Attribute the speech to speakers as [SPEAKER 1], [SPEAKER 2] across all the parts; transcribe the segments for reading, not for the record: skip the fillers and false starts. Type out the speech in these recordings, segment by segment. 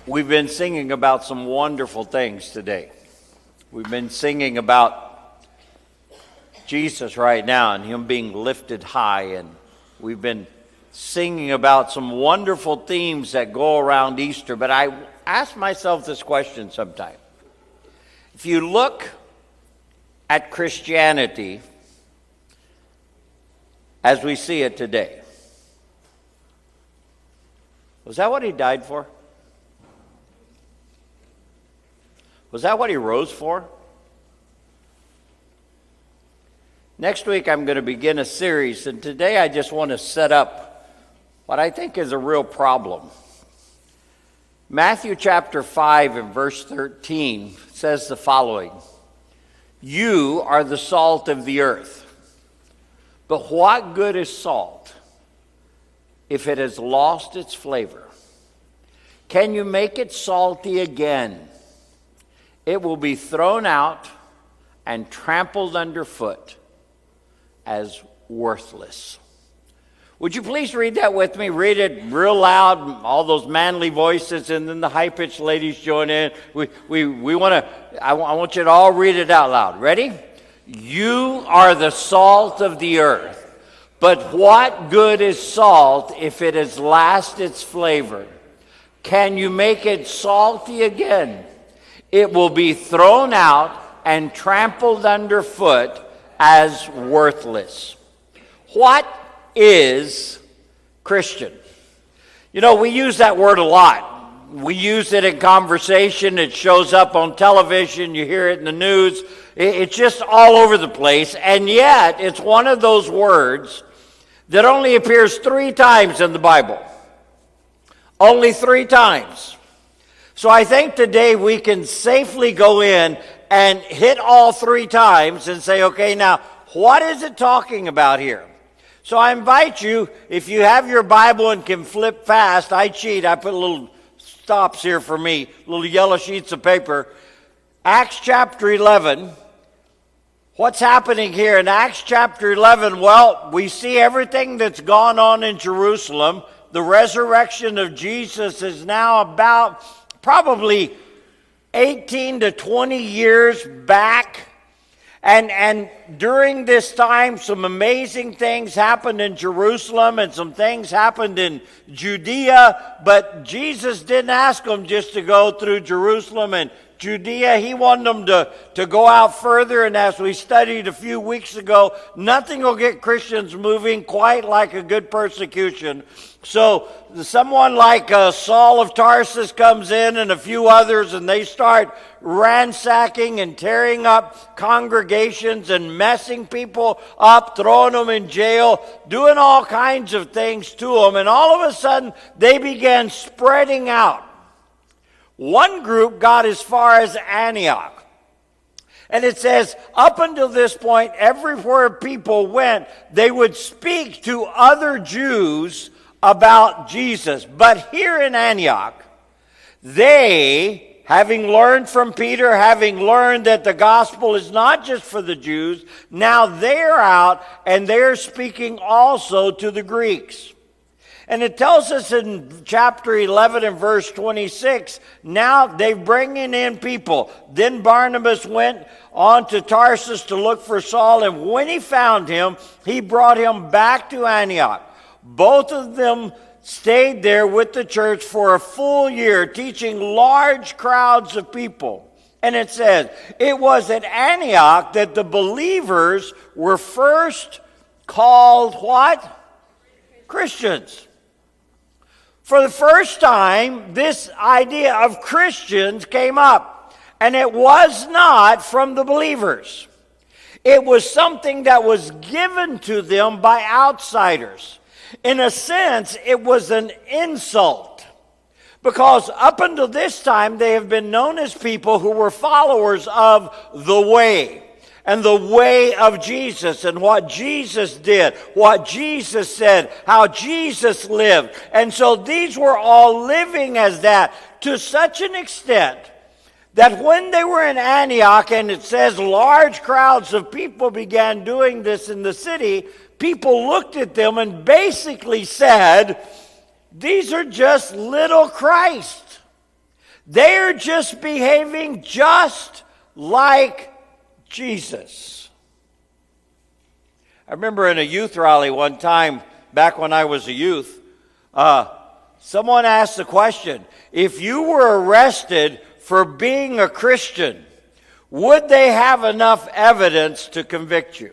[SPEAKER 1] We've been singing about some wonderful things today. We've been singing about Jesus right now and Him being lifted high. And we've been singing about some wonderful themes that go around Easter. But I ask myself this question sometime. If you look at Christianity as we see it today, was that what He died for? Was that what He rose for? Next week I'm going to begin a series, and today I just want to set up what I think is a real problem. Matthew chapter 5 and verse 13 says the following: "You are the salt of the earth, but what good is salt if it has lost its flavor? Can you make it salty again? It will be thrown out and trampled underfoot as worthless." Would you please read that with me? Read it real loud, all those manly voices, and then the high-pitched ladies join in. I want you to all read it out loud. Ready? "You are the salt of the earth, but what good is salt if it has lost its flavor? Can you make it salty again? It will be thrown out and trampled underfoot as worthless." What is Christian? You know, we use that word a lot. We use it in conversation. It shows up on television. You hear it in the news. It's just all over the place. And yet, it's one of those words that only appears 3 times in the Bible. Only 3 times. So I think today we can safely go in and hit all 3 times and say, okay, now, what is it talking about here? So I invite you, if you have your Bible and can flip fast, I cheat. I put little stops here for me, little yellow sheets of paper. Acts chapter 11. What's happening here in Acts chapter 11? Well, we see everything that's gone on in Jerusalem. The resurrection of Jesus is now about probably 18 to 20 years back. And during this time, some amazing things happened in Jerusalem and some things happened in Judea. But Jesus didn't ask them just to go through Jerusalem and Judea. He wanted them to go out further. And as we studied a few weeks ago, nothing will get Christians moving quite like a good persecution. So someone like Saul of Tarsus comes in and a few others, and they start ransacking and tearing up congregations and messing people up, throwing them in jail, doing all kinds of things to them. And all of a sudden, they began spreading out. One group got as far as Antioch. And it says, up until this point, everywhere people went, they would speak to other Jews about Jesus. But here in Antioch, they, having learned from Peter, having learned that the gospel is not just for the Jews, now they're out and they're speaking also to the Greeks. And it tells us in chapter 11 and verse 26, now they're bringing in people. Then Barnabas went on to Tarsus to look for Saul, and when he found him, he brought him back to Antioch. Both of them stayed there with the church for a full year, teaching large crowds of people. And it says, it was at Antioch that the believers were first called what? Christians. For the first time, this idea of Christians came up. And it was not from the believers. It was something that was given to them by outsiders. In a sense, it was an insult. Because up until this time, they have been known as people who were followers of the way. And the way of Jesus and what Jesus did, what Jesus said, how Jesus lived. And so these were all living as that to such an extent that when they were in Antioch, and it says large crowds of people began doing this in the city, people looked at them and basically said, these are just little Christ. They're just behaving just like Jesus. I remember in a youth rally one time, back when I was a youth, someone asked the question, if you were arrested for being a Christian, would they have enough evidence to convict you?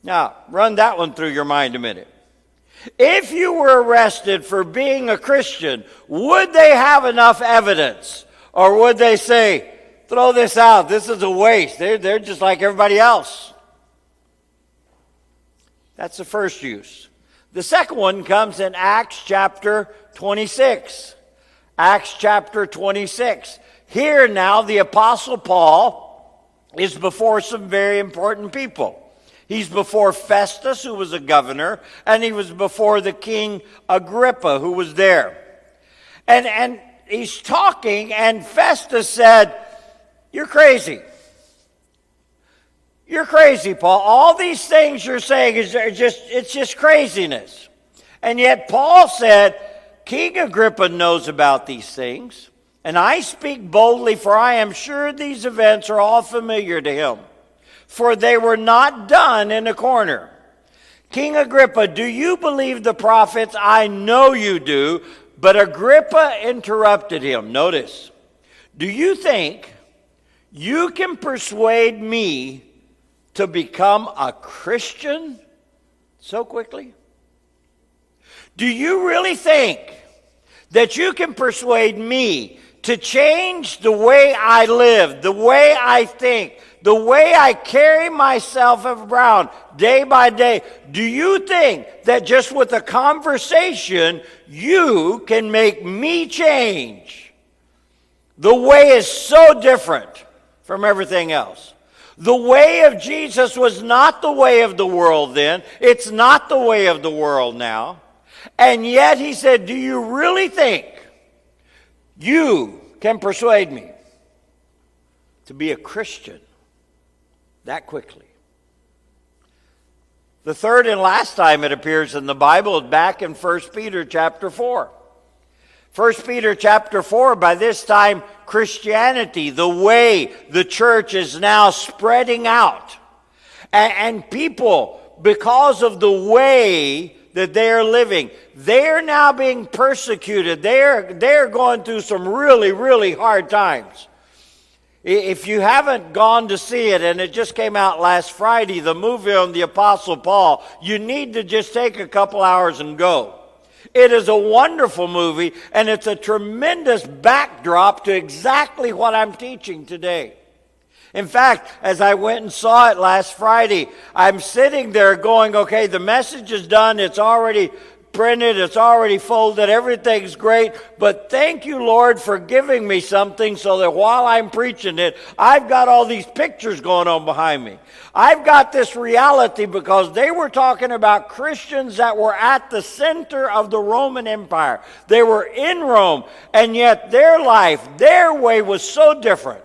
[SPEAKER 1] Now, run that one through your mind a minute. If you were arrested for being a Christian, would they have enough evidence? Or would they say, throw this out, this is a waste, they're just like everybody else? That's the first use. The second one comes in Acts chapter 26. Acts chapter 26. Here now the Apostle Paul is before some very important people. He's before Festus, who was a governor, and he was before the King Agrippa, who was there. And he's talking, and Festus said, "You're crazy. You're crazy, Paul. All these things you're saying it's just craziness." And yet Paul said, "King Agrippa knows about these things, and I speak boldly, for I am sure these events are all familiar to him. For they were not done in a corner. King Agrippa, do you believe the prophets? I know you do." But Agrippa interrupted him. Notice, "Do you think you can persuade me to become a Christian so quickly? Do you really think that you can persuade me to change the way I live, the way I think, the way I carry myself around day by day? Do you think that just with a conversation, you can make me change? The way is so different from everything else. The way of Jesus was not the way of the world then. It's not the way of the world now. And yet he said, do you really think you can persuade me to be a Christian that quickly?" The third and last time it appears in the Bible is back in 1 Peter chapter 4. 1 Peter chapter 4, by this time, Christianity, the way, the church is now spreading out. And people, because of the way that they are living, they are now being persecuted. They're going through some really, really hard times. If you haven't gone to see it, and it just came out last Friday, the movie on the Apostle Paul, you need to just take a couple hours and go. It is a wonderful movie, and it's a tremendous backdrop to exactly what I'm teaching today. In fact, as I went and saw it last Friday, I'm sitting there going, okay, the message is done, it's already printed, it's already folded, everything's great, but thank you, Lord, for giving me something so that while I'm preaching it, I've got all these pictures going on behind me. I've got this reality because they were talking about Christians that were at the center of the Roman Empire. They were in Rome, and yet their life, their way was so different.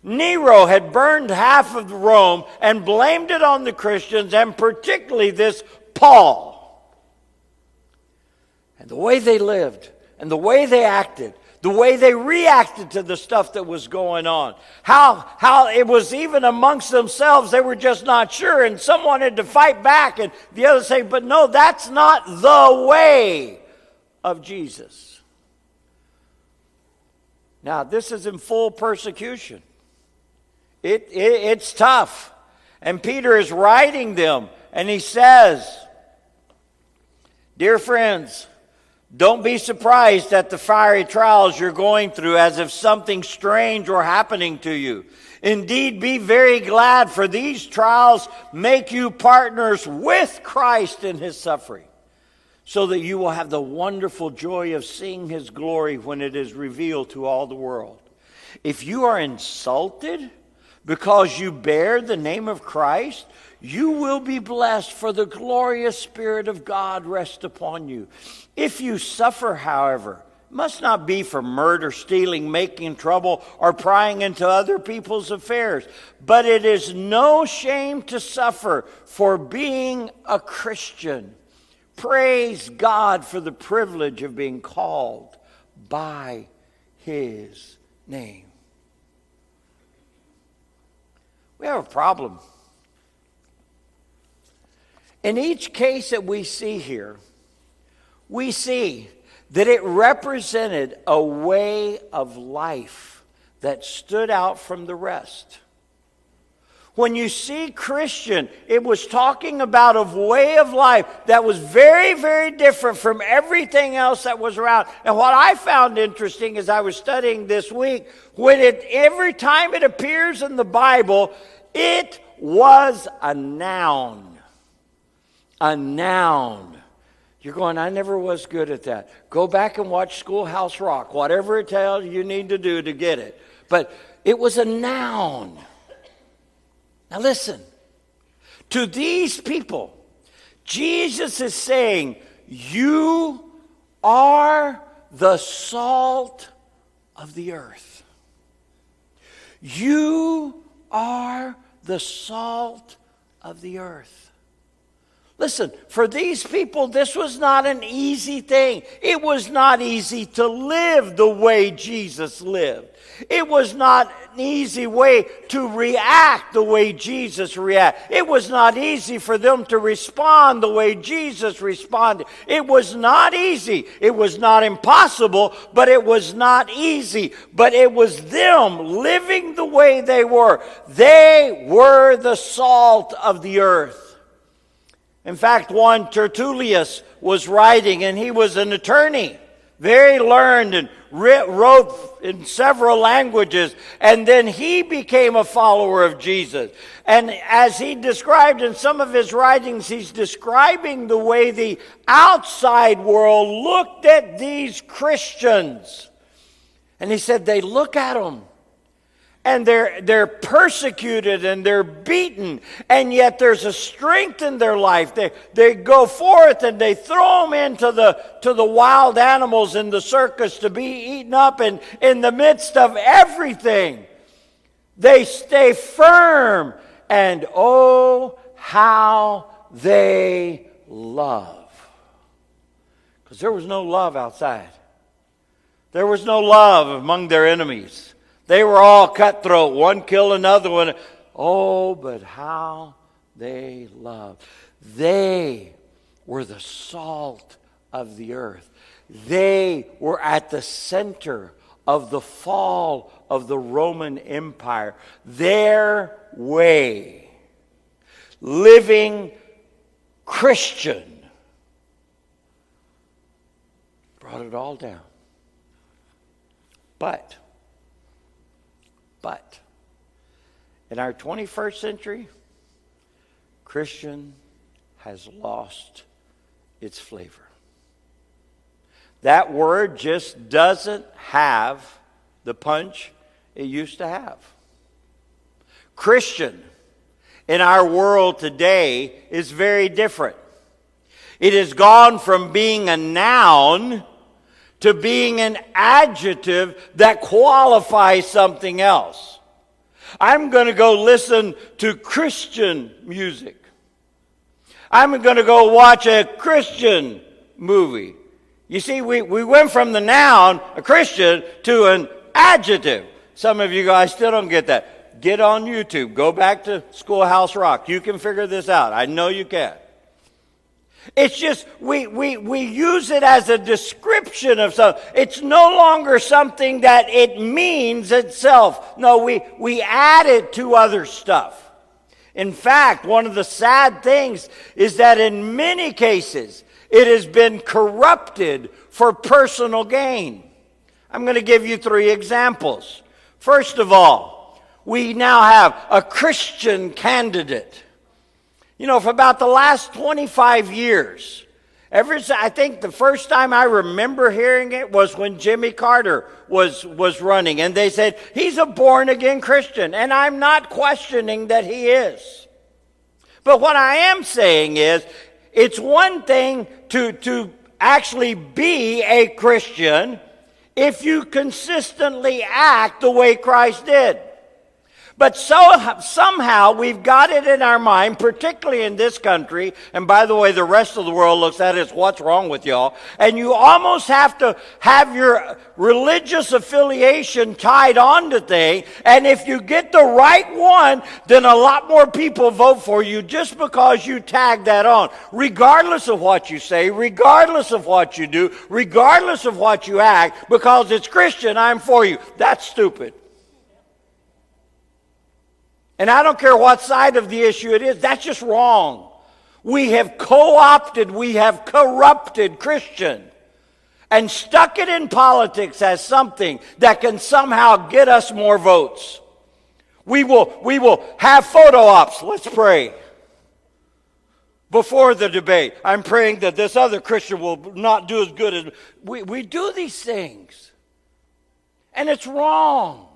[SPEAKER 1] Nero had burned half of Rome and blamed it on the Christians, and particularly this Paul. And the way they lived, and the way they acted, the way they reacted to the stuff that was going on, how it was even amongst themselves, they were just not sure, and some wanted to fight back, and the others say, but no, that's not the way of Jesus. Now, this is in full persecution. It's tough. And Peter is writing them, and he says, "Dear friends, don't be surprised at the fiery trials you're going through as if something strange were happening to you. Indeed, be very glad, for these trials make you partners with Christ in his suffering, so that you will have the wonderful joy of seeing his glory when it is revealed to all the world. If you are insulted because you bear the name of Christ, you will be blessed, for the glorious Spirit of God rests upon you. If you suffer, however, it must not be for murder, stealing, making trouble, or prying into other people's affairs. But it is no shame to suffer for being a Christian. Praise God for the privilege of being called by his name. We have a problem. In each case that we see here, we see that it represented a way of life that stood out from the rest. When you see Christian, it was talking about a way of life that was very, very different from everything else that was around. And what I found interesting as I was studying this week, every time it appears in the Bible, it was a noun. A noun. You're going, I never was good at that. Go back and watch Schoolhouse Rock. Whatever it tells you need to do to get it. But it was a noun. Now listen. To these people, Jesus is saying, you are the salt of the earth. You are the salt of the earth. Listen, for these people, this was not an easy thing. It was not easy to live the way Jesus lived. It was not an easy way to react the way Jesus reacted. It was not easy for them to respond the way Jesus responded. It was not easy. It was not impossible, but it was not easy. But it was them living the way they were. They were the salt of the earth. In fact, one Tertullius was writing, and he was an attorney, very learned, and wrote in several languages, and then he became a follower of Jesus. And as he described in some of his writings, he's describing the way the outside world looked at these Christians. And he said, they look at them. And they're persecuted and they're beaten, and yet there's a strength in their life. They go forth and they throw them into the wild animals in the circus to be eaten up, and in the midst of everything, they stay firm, and oh, how they love. Because there was no love outside. There was no love among their enemies. They were all cutthroat. One killed another one. Oh, but how they loved. They were the salt of the earth. They were at the center of the fall of the Roman Empire. Their way, living Christian, brought it all down. But in our 21st century, Christian has lost its flavor. That word just doesn't have the punch it used to have. Christian in our world today is very different. It has gone from being a noun to being an adjective that qualifies something else. I'm going to go listen to Christian music. I'm going to go watch a Christian movie. You see, we went from the noun, a Christian, to an adjective. Some of you guys still don't get that. Get on YouTube. Go back to Schoolhouse Rock. You can figure this out. I know you can. It's just, we use it as a description of something. It's no longer something that it means itself. No, we add it to other stuff. In fact, one of the sad things is that in many cases, it has been corrupted for personal gain. I'm going to give you 3 examples. First of all, we now have a Christian candidate. You know, for about the last 25 years, I think the first time I remember hearing it was when Jimmy Carter was running. And they said, he's a born-again Christian. And I'm not questioning that he is. But what I am saying is, it's one thing to actually be a Christian if you consistently act the way Christ did. But somehow we've got it in our mind, particularly in this country, and by the way, the rest of the world looks at it as what's wrong with y'all, and you almost have to have your religious affiliation tied onto things, and if you get the right one, then a lot more people vote for you just because you tag that on, regardless of what you say, regardless of what you do, regardless of what you act, because it's Christian, I'm for you. That's stupid. And I don't care what side of the issue it is, that's just wrong. We have co-opted, we have corrupted Christian and stuck it in politics as something that can somehow get us more votes. We will have photo ops. Let's pray. Before the debate, I'm praying that this other Christian will not do as good as... We do these things. And it's wrong.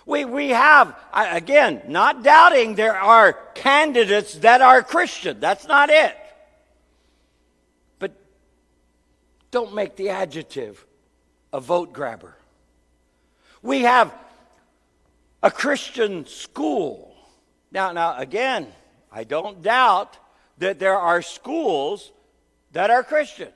[SPEAKER 1] We have, again, not doubting there are candidates that are Christian. That's not it. But don't make the adjective a vote grabber. We have a Christian school. Now, again, I don't doubt that there are schools that are Christian.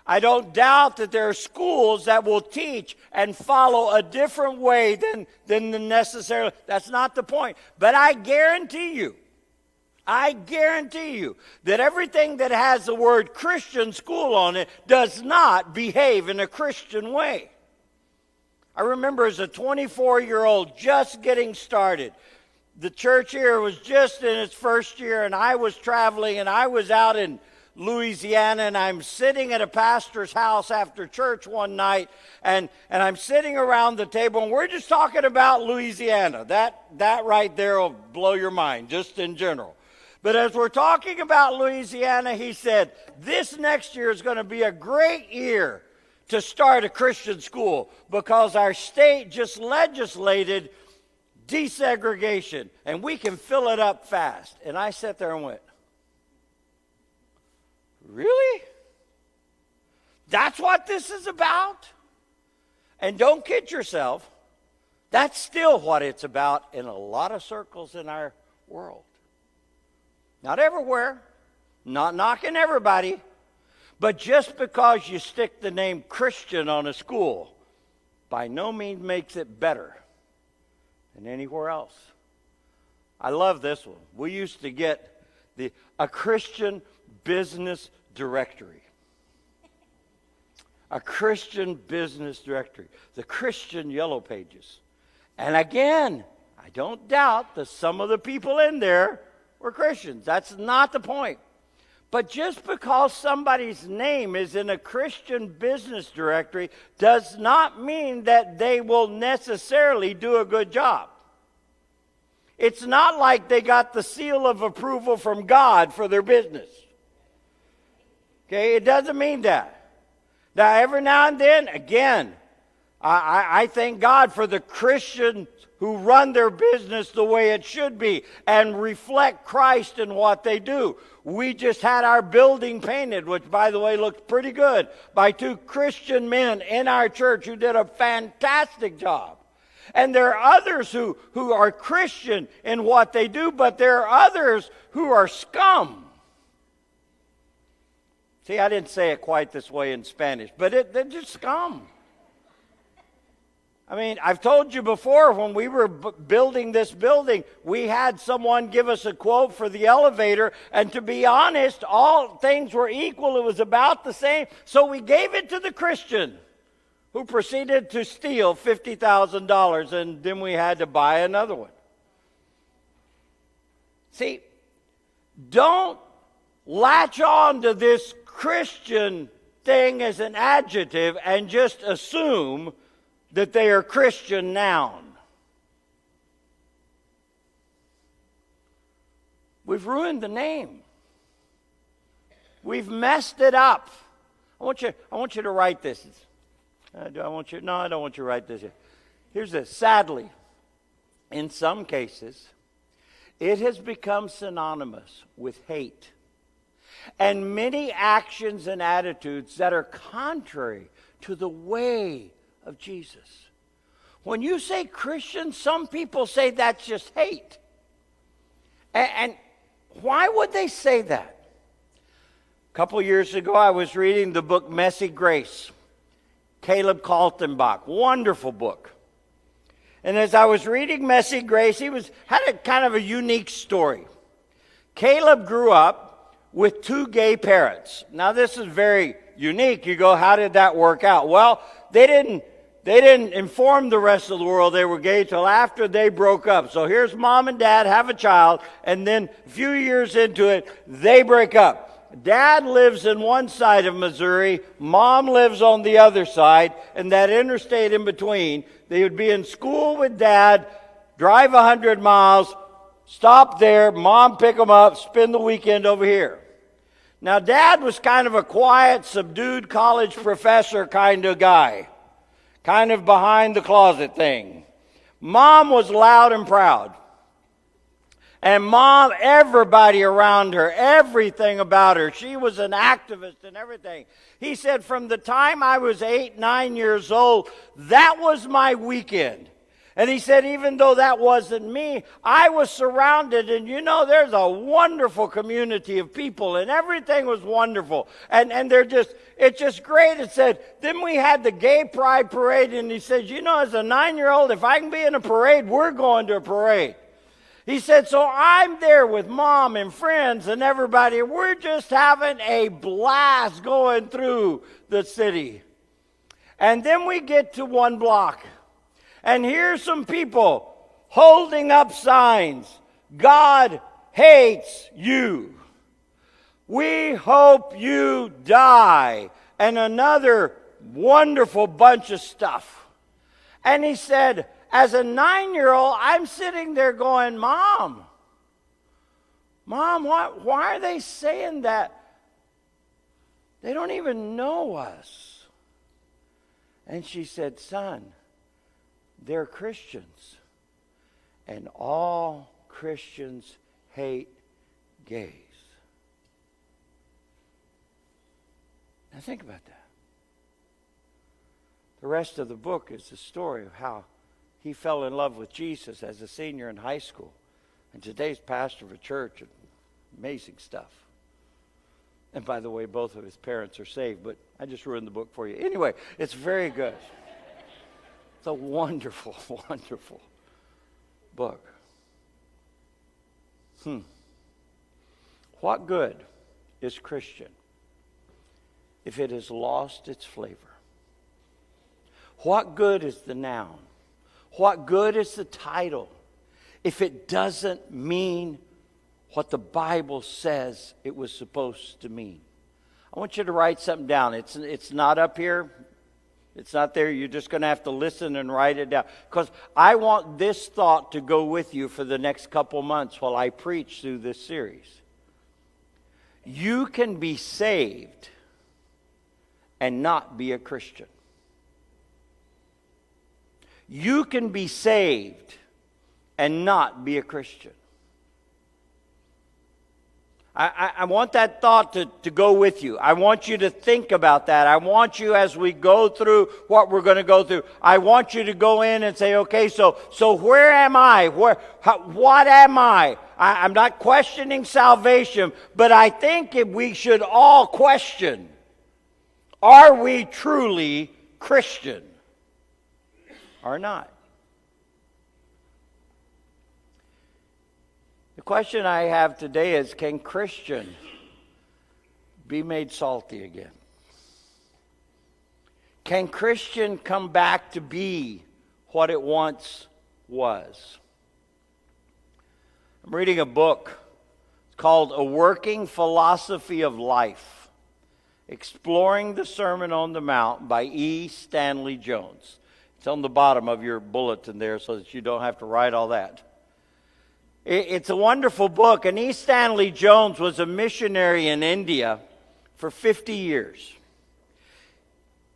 [SPEAKER 1] I don't doubt that there are schools that will teach and follow a different way than the necessary. That's not the point. But I guarantee you that everything that has the word Christian school on it does not behave in a Christian way. I remember as a 24-year-old just getting started, the church here was just in its first year, and I was traveling, and I was out in Louisiana, and I'm sitting at a pastor's house after church one night, and I'm sitting around the table, and we're just talking about Louisiana. That right there will blow your mind, just in general. But as we're talking about Louisiana, he said, this next year is going to be a great year to start a Christian school because our state just legislated desegregation, and we can fill it up fast. And I sat there and went, really? That's what this is about? And don't kid yourself, that's still what it's about in a lot of circles in our world. Not everywhere, not knocking everybody, but just because you stick the name Christian on a school, by no means makes it better than anywhere else. I love this one. We used to get a Christian business directory. A Christian business directory. The Christian Yellow Pages. And again, I don't doubt that some of the people in there were Christians. That's not the point. But just because somebody's name is in a Christian business directory does not mean that they will necessarily do a good job. It's not like they got the seal of approval from God for their business. Okay, it doesn't mean that. Now, every now and then, again, I thank God for the Christians who run their business the way it should be and reflect Christ in what they do. We just had our building painted, which, by the way, looks pretty good, by two Christian men in our church who did a fantastic job. And there are others who are Christian in what they do, but there are others who are scum. See, I didn't say it quite this way in Spanish, but they're just scum. I mean, I've told you before, when we were building this building, we had someone give us a quote for the elevator, and to be honest, all things were equal. It was about the same. So we gave it to the Christian, who proceeded to steal $50,000, and then we had to buy another one. See, don't latch on to this Christian thing as an adjective and just assume that they are Christian noun. We've ruined the name. We've messed it up. I want you to write this. I don't want you to write this. Here's this. Sadly, in some cases, it has become synonymous with hate and many actions and attitudes that are contrary to the way of Jesus. When you say Christian, some people say that's just hate. And why would they say that? A couple years ago, I was reading the book Messy Grace. Caleb Kaltenbach, wonderful book. And as I was reading Messy Grace, had a kind of a unique story. Caleb grew up with two gay parents. Now this is very unique. You go, how did that work out? Well, they didn't inform the rest of the world they were gay till after they broke up. So here's mom and dad have a child, and then a few years into it, they break up. Dad lives in one side of Missouri, mom lives on the other side, and that interstate in between. They would be in school with dad, drive 100 miles, stop there, mom pick them up, spend the weekend over here. Now dad was kind of a quiet, subdued college professor kind of guy, kind of behind the closet thing. Mom was loud and proud. And mom, everybody around her, everything about her, she was an activist and everything. He said, from the time I was 8, 9 years old, that was my weekend. And he said, even though that wasn't me, I was surrounded, and there's a wonderful community of people, and everything was wonderful. And it's just great. It said, then we had the gay pride parade, and he said, as a 9-year-old, if I can be in a parade, we're going to a parade. He said, so I'm there with mom and friends and everybody. We're just having a blast going through the city. And then we get to one block. And here's some people holding up signs. God hates you. We hope you die. And another wonderful bunch of stuff. And he said, as a 9-year-old, I'm sitting there going, Mom, why are they saying that? They don't even know us. And she said, son, they're Christians. And all Christians hate gays. Now think about that. The rest of the book is the story of how he fell in love with Jesus as a senior in high school. And today's pastor of a church. Amazing stuff. And by the way, both of his parents are saved, but I just ruined the book for you. Anyway, it's very good. It's a wonderful, wonderful book. What good is Christian if it has lost its flavor? What good is the noun? What good is the title if it doesn't mean what the Bible says it was supposed to mean? I want you to write something down. It's not up here. It's not there. You're just going to have to listen and write it down. Because I want this thought to go with you for the next couple months while I preach through this series. You can be saved and not be a Christian. You can be saved and not be a Christian. I want that thought to go with you. I want you to think about that. I want you, as we go through what we're going to go through, I want you to go in and say, okay, so where am I? What am I? I'm not questioning salvation, but I think we should all question, are we truly Christian or not? The question I have today is, can Christian be made salty again? Can Christian come back to be what it once was? I'm reading a book called A Working Philosophy of Life, Exploring the Sermon on the Mount by E. Stanley Jones. It's on the bottom of your bulletin there so that you don't have to write all that. It's a wonderful book, and E. Stanley Jones was a missionary in India for 50 years.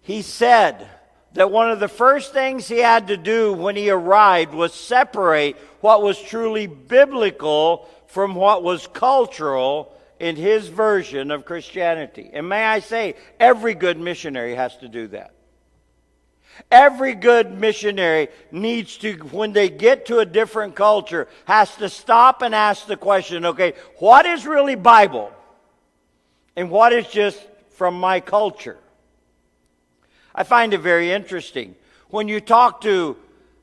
[SPEAKER 1] He said that one of the first things he had to do when he arrived was separate what was truly biblical from what was cultural in his version of Christianity. And may I say, every good missionary has to do that. Every good missionary needs to, when they get to a different culture, has to stop and ask the question, okay, what is really Bible? And what is just from my culture? I find it very interesting. When you talk to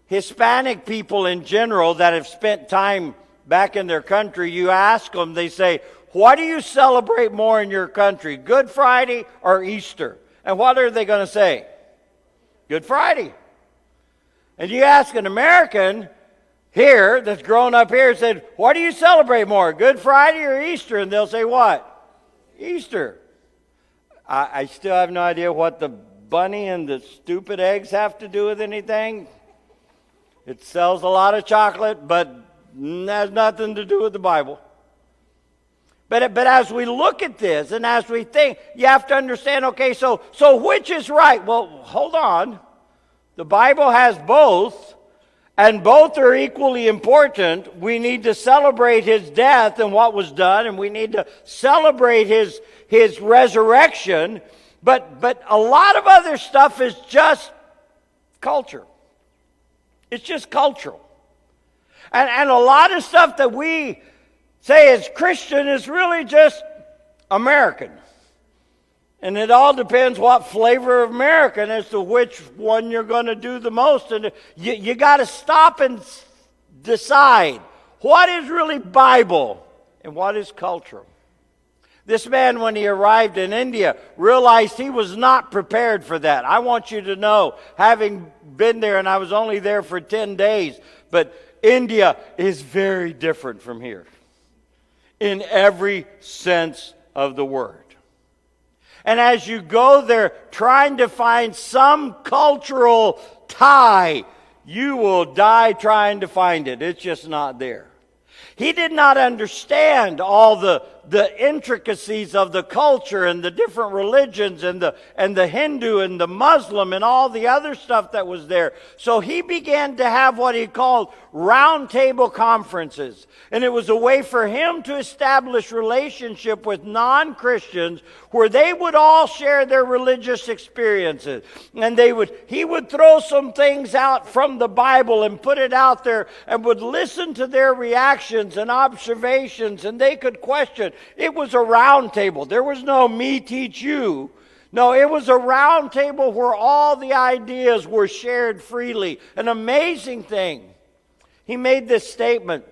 [SPEAKER 1] Hispanic people in general that have spent time back in their country, you ask them, they say, what do you celebrate more in your country, Good Friday or Easter? And what are they going to say? Good Friday. And you ask an American here that's grown up here and said, what do you celebrate more, Good Friday or Easter? And they'll say what? Easter. I still have no idea what the bunny and the stupid eggs have to do with anything. It sells a lot of chocolate, but has nothing to do with the Bible. But as we look at this and as we think, you have to understand, okay, so which is right? Well, hold on. The Bible has both, and both are equally important. We need to celebrate his death and what was done, and we need to celebrate his resurrection. But a lot of other stuff is just culture. It's just cultural. And a lot of stuff that we say as Christian is really just American. And it all depends what flavor of American as to which one you're going to do the most. And you got to stop and decide what is really Bible and what is cultural. This man, when he arrived in India, realized he was not prepared for that. I want you to know, having been there, and I was only there for 10 days, but India is very different from here in every sense of the word. And as you go there trying to find some cultural tie, you will die trying to find it. It's just not there. He did not understand all the intricacies of the culture and the different religions and the Hindu and the Muslim and all the other stuff that was there. So he began to have what he called round table conferences. And it was a way for him to establish relationship with non-Christians where they would all share their religious experiences. And he would throw some things out from the Bible and put it out there and would listen to their reactions and observations, and they could question. It was a round table. There was no me teach you. No, it was a round table where all the ideas were shared freely. An amazing thing. He made this statement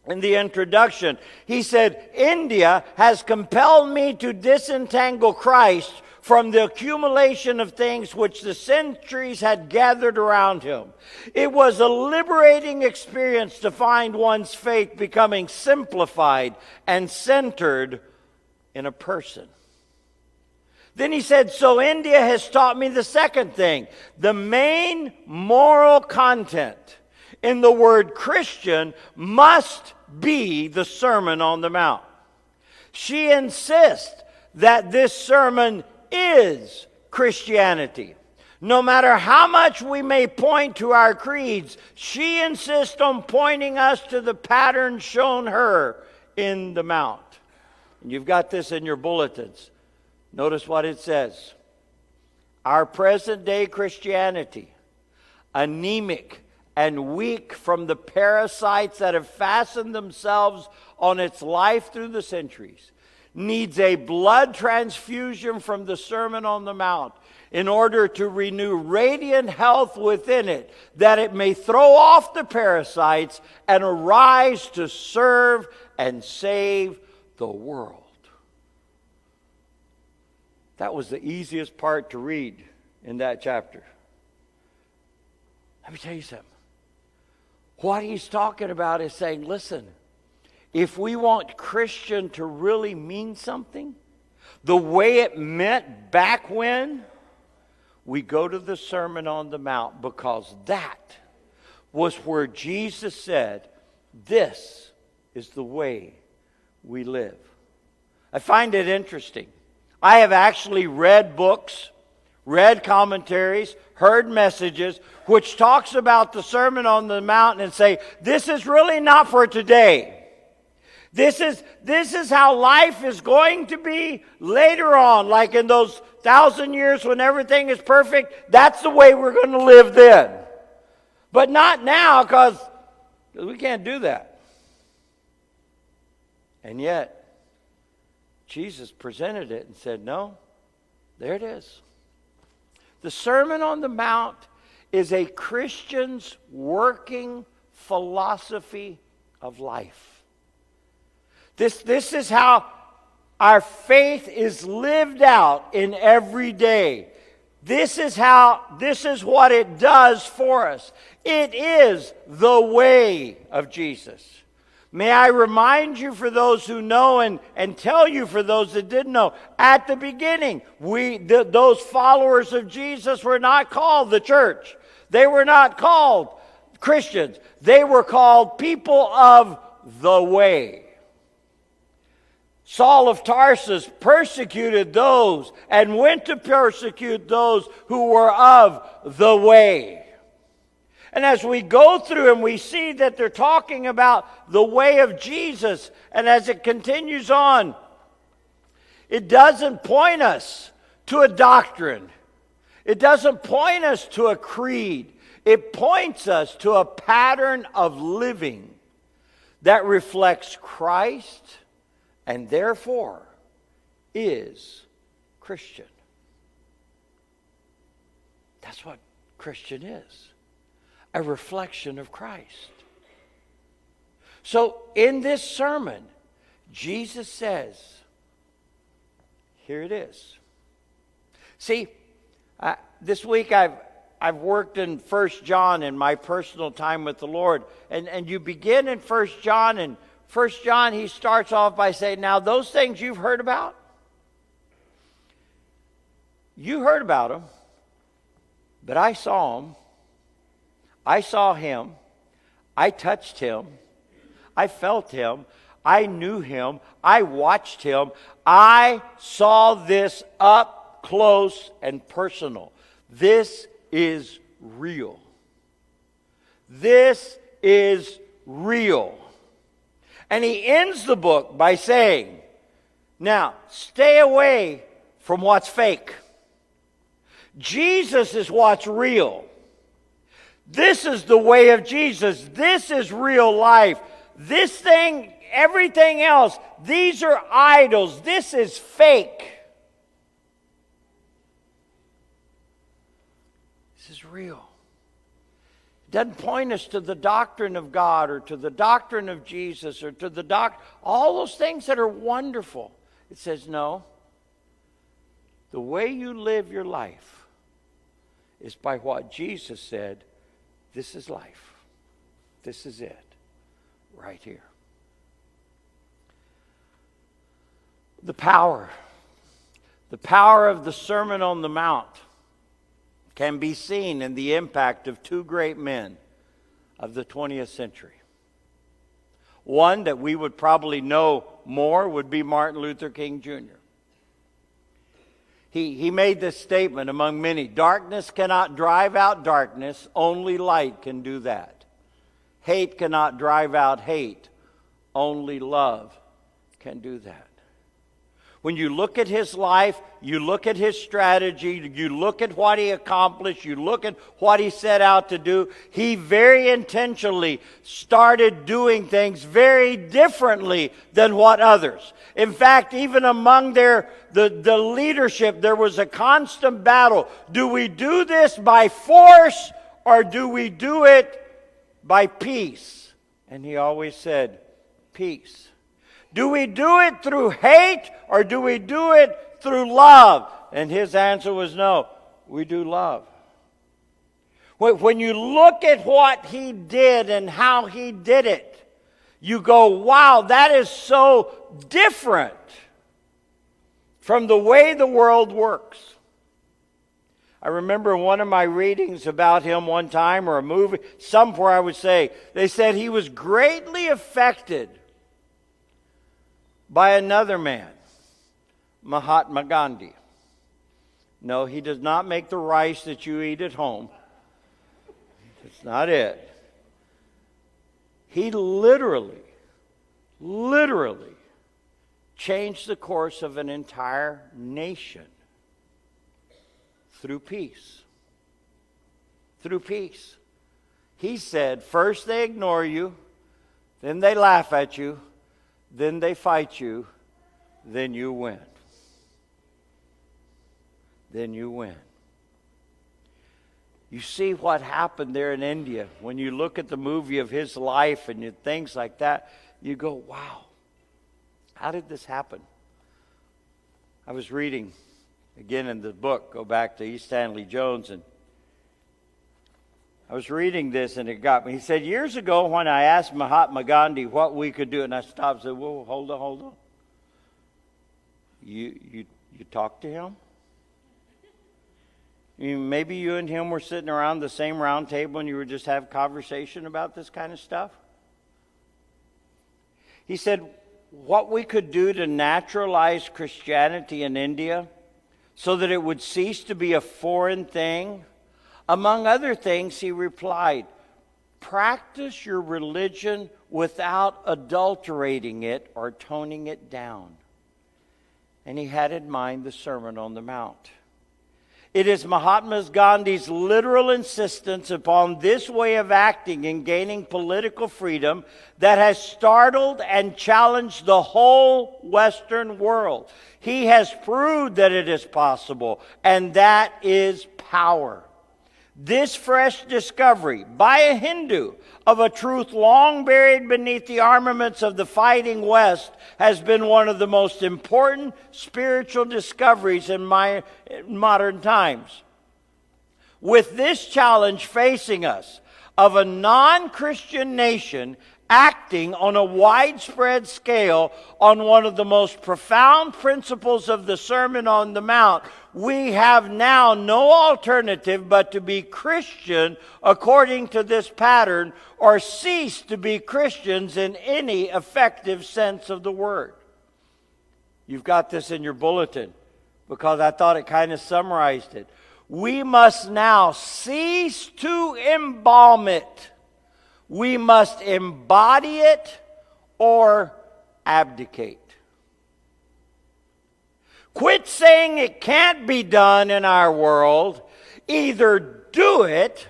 [SPEAKER 1] in the introduction. He said, India has compelled me to disentangle Christ from the accumulation of things which the centuries had gathered around him. It was a liberating experience to find one's faith becoming simplified and centered in a person. Then he said, so India has taught me the second thing. The main moral content in the word Christian must be the Sermon on the Mount. She insists that this sermon is Christianity. No matter how much we may point to our creeds, she insists on pointing us to the pattern shown her in the Mount. And you've got this in your bulletins. Notice what it says. Our present day Christianity, anemic and weak from the parasites that have fastened themselves on its life through the centuries, needs a blood transfusion from the Sermon on the Mount in order to renew radiant health within it, that it may throw off the parasites and arise to serve and save the world. That was the easiest part to read in that chapter. Let me tell you something. What he's talking about is saying, listen, if we want Christian to really mean something, the way it meant back when, we go to the Sermon on the Mount, because that was where Jesus said, this is the way we live. I find it interesting. I have actually read books, read commentaries, heard messages, which talks about the Sermon on the Mount and say, this is really not for today. This is how life is going to be later on, like in those 1,000 years when everything is perfect. That's the way we're going to live then. But not now, because we can't do that. And yet, Jesus presented it and said, no, there it is. The Sermon on the Mount is a Christian's working philosophy of life. This is how our faith is lived out in every day. This is what it does for us. It is the way of Jesus. May I remind you, for those who know, and tell you for those that didn't know, at the beginning, those followers of Jesus were not called the church. They were not called Christians. They were called people of the way. Saul of Tarsus persecuted those and went to persecute those who were of the way. And as we go through and we see that they're talking about the way of Jesus, and as it continues on, it doesn't point us to a doctrine. It doesn't point us to a creed. It points us to a pattern of living that reflects Christ and therefore is Christian. That's what Christian is. A reflection of Christ. So in this sermon, Jesus says, here it is. See, this week I've worked in 1 John in my personal time with the Lord. And you begin in 1 John, and 1 John, he starts off by saying, now those things you've heard about, you heard about them, but I saw them. I saw him. I touched him. I felt him. I knew him. I watched him. I saw this up close and personal. This is real. This is real. And he ends the book by saying, now, stay away from what's fake. Jesus is what's real. This is the way of Jesus. This is real life. This thing, everything else, these are idols. This is fake. This is real. It doesn't point us to the doctrine of God or to the doctrine of Jesus or to the all those things that are wonderful. It says, no. The way you live your life is by what Jesus said. This is life. This is it. Right here. The power of the Sermon on the Mount can be seen in the impact of two great men of the 20th century. One that we would probably know more would be Martin Luther King Jr. He made this statement among many: darkness cannot drive out darkness, only light can do that. Hate cannot drive out hate, only love can do that. When you look at his life, you look at his strategy, you look at what he accomplished, you look at what he set out to do, he very intentionally started doing things very differently than what others. In fact, even among the leadership, there was a constant battle. Do we do this by force or do we do it by peace? And he always said, peace. Do we do it through hate or do we do it through love? And his answer was no, we do love. When you look at what he did and how he did it, you go, wow, that is so different from the way the world works. I remember one of my readings about him one time, or a movie, somewhere I would say, they said he was greatly affected by another man, Mahatma Gandhi. No, he does not make the rice that you eat at home. That's not it. He literally literally changed the course of an entire nation through peace. Through peace. He said, first they ignore you, then they laugh at you, then they fight you, then you win. Then you win. You see what happened there in India. When you look at the movie of his life and things like that, you go, wow, how did this happen? I was reading, again in the book, go back to E. Stanley Jones, and I was reading this and it got me. He said, years ago when I asked Mahatma Gandhi what we could do, and I stopped and said, whoa, hold on. You talked to him? Maybe you and him were sitting around the same round table and you were just having conversation about this kind of stuff? He said, what we could do to naturalize Christianity in India so that it would cease to be a foreign thing. Among other things, he replied, practice your religion without adulterating it or toning it down. And he had in mind the Sermon on the Mount. It is Mahatma Gandhi's literal insistence upon this way of acting and gaining political freedom that has startled and challenged the whole Western world. He has proved that it is possible, and that is power. This fresh discovery by a Hindu of a truth long buried beneath the armaments of the fighting West has been one of the most important spiritual discoveries in modern times. With this challenge facing us of a non-Christian nation acting on a widespread scale on one of the most profound principles of the Sermon on the Mount, we have now no alternative but to be Christian according to this pattern, or cease to be Christians in any effective sense of the word. You've got this in your bulletin because I thought it kind of summarized it. We must now cease to embalm it. We must embody it or abdicate. Quit saying it can't be done in our world. Either do it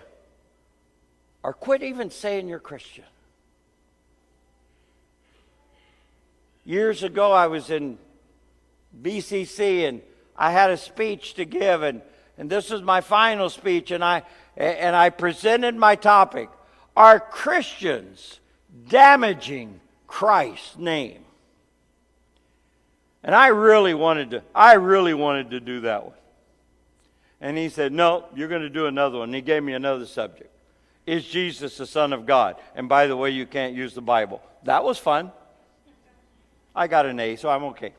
[SPEAKER 1] or quit even saying you're Christian. Years ago, I was in BCC and I had a speech to give, and this was my final speech, and I presented my topic. Are Christians damaging Christ's name? And I really wanted to do that one. And he said, no, you're going to do another one. And he gave me another subject. Is Jesus the Son of God? And by the way, you can't use the Bible. That was fun. I got an A, so I'm okay.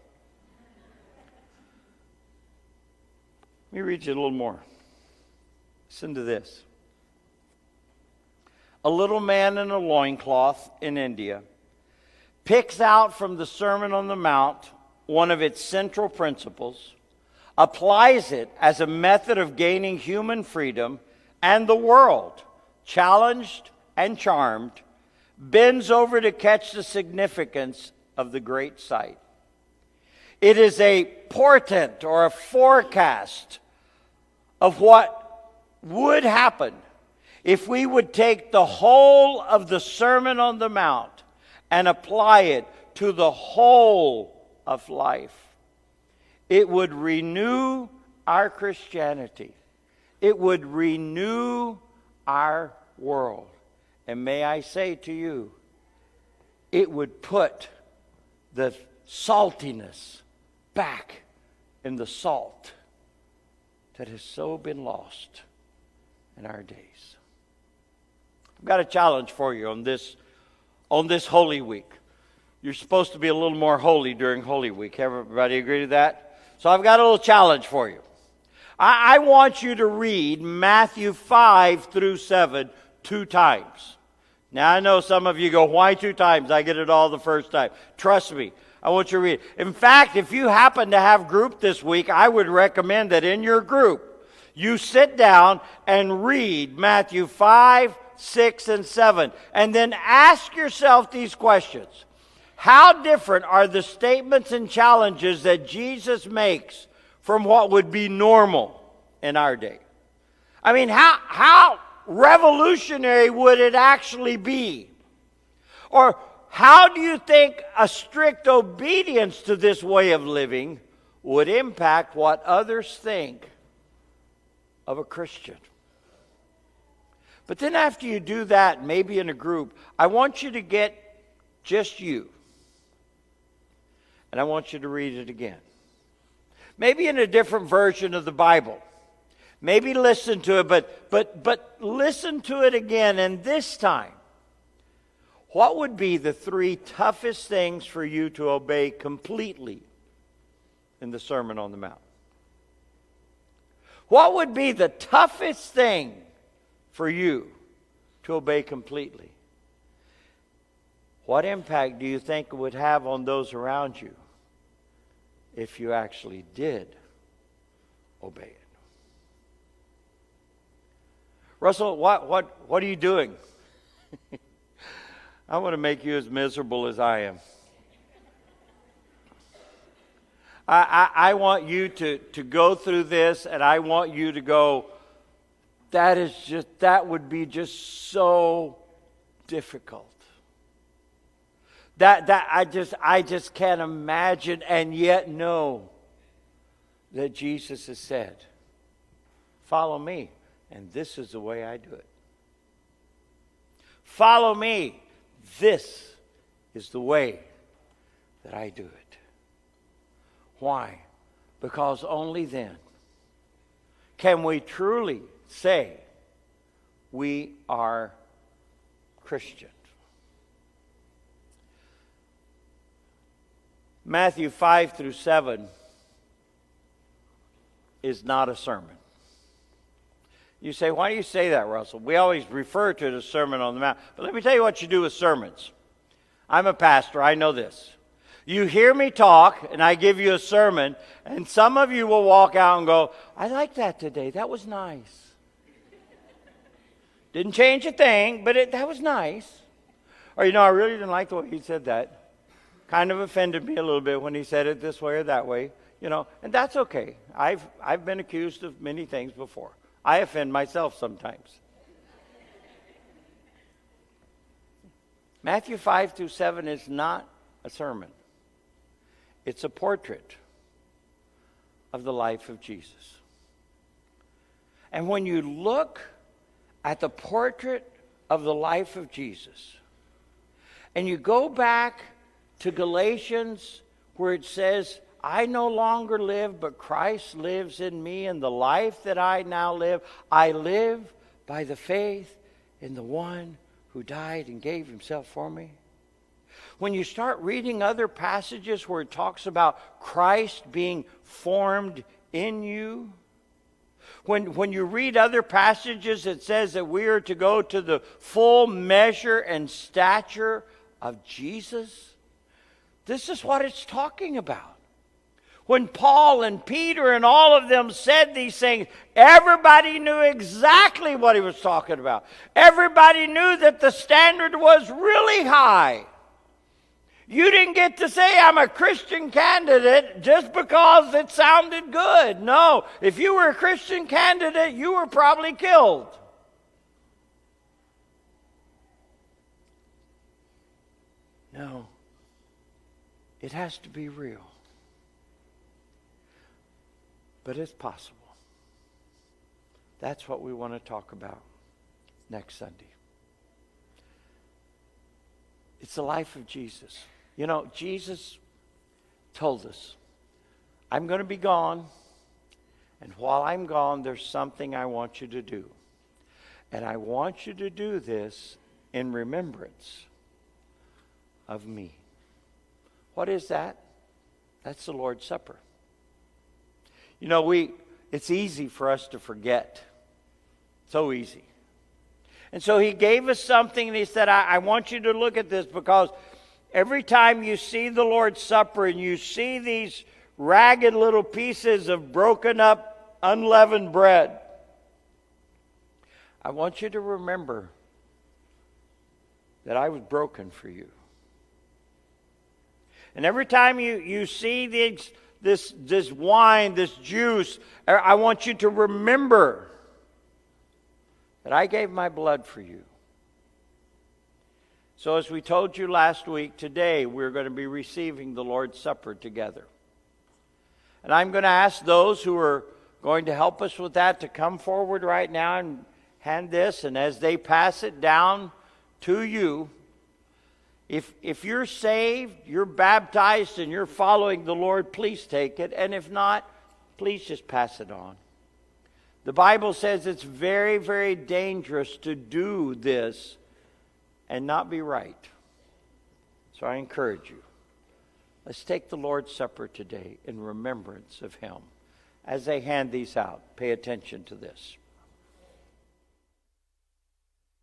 [SPEAKER 1] Let me read you a little more. Listen to this. A little man in a loincloth in India picks out from the Sermon on the Mount one of its central principles, applies it as a method of gaining human freedom, and the world, challenged and charmed, bends over to catch the significance of the great sight. It is a portent or a forecast of what would happen if we would take the whole of the Sermon on the Mount and apply it to the whole of life. It would renew our Christianity. It would renew our world. And may I say to you, it would put the saltiness back in the salt that has so been lost in our days. I've got a challenge for you on this Holy Week. You're supposed to be a little more holy during Holy Week. Everybody agree to that? So I've got a little challenge for you. I want you to read Matthew 5 through 7 2 times. Now I know some of you go, why 2 times? I get it all the first time. Trust me, I want you to read. In fact, if you happen to have group this week, I would recommend that in your group, you sit down and read Matthew 5, 6, and 7. And then ask yourself these questions. How different are the statements and challenges that Jesus makes from what would be normal in our day? I mean, how revolutionary would it actually be? Or how do you think a strict obedience to this way of living would impact what others think of a Christian? But then after you do that, maybe in a group, I want you to get just you. And I want you to read it again. Maybe in a different version of the Bible. Maybe listen to it, but listen to it again. And this time, what would be the 3 toughest things for you to obey completely in the Sermon on the Mount? What would be the toughest thing for you to obey completely? What impact do you think it would have on those around you if you actually did obey it? Russell, what are you doing? I want to make you as miserable as I am. I want you to go through this, and I want you to go, that would be just so difficult. I just can't imagine and yet know that Jesus has said, follow me, and this is the way I do it. Follow me, this is the way that I do it. Why? Because only then can we truly say we are Christians. Matthew 5 through 7 is not a sermon. You say, why do you say that, Russell? We always refer to it as Sermon on the Mount. But let me tell you what you do with sermons. I'm a pastor. I know this. You hear me talk, and I give you a sermon, and some of you will walk out and go, I like that today. That was nice. Didn't change a thing, but that was nice. Or, I really didn't like the way he said that. Kind of offended me a little bit when he said it this way or that way. And that's okay. I've been accused of many things before. I offend myself sometimes. Matthew 5 through 7 is not a sermon. It's a portrait of the life of Jesus. And when you look at the portrait of the life of Jesus, and you go back to Galatians where it says, I no longer live, but Christ lives in me, and the life that I now live, I live by the faith in the one who died and gave himself for me. When you start reading other passages where it talks about Christ being formed in you, when you read other passages that says that we are to go to the full measure and stature of Jesus, this is what it's talking about. When Paul and Peter and all of them said these things, everybody knew exactly what he was talking about. Everybody knew that the standard was really high. You didn't get to say, I'm a Christian candidate just because it sounded good. No, if you were a Christian candidate, you were probably killed. No, it has to be real. But it's possible. That's what we want to talk about next Sunday. It's the life of Jesus. Jesus told us, I'm going to be gone, and while I'm gone, there's something I want you to do. And I want you to do this in remembrance of me. What is that? That's the Lord's Supper. It's easy for us to forget. So easy. And so he gave us something, and he said, I want you to look at this, because every time you see the Lord's Supper and you see these ragged little pieces of broken up, unleavened bread, I want you to remember that I was broken for you. And every time you see this wine, this juice, I want you to remember that I gave my blood for you. So as we told you last week, today we're going to be receiving the Lord's Supper together. And I'm going to ask those who are going to help us with that to come forward right now and hand this. And as they pass it down to you, if you're saved, you're baptized, and you're following the Lord, please take it. And if not, please just pass it on. The Bible says it's very, very dangerous to do this and not be right. So I encourage you. Let's take the Lord's Supper today in remembrance of Him. As they hand these out, pay attention to this.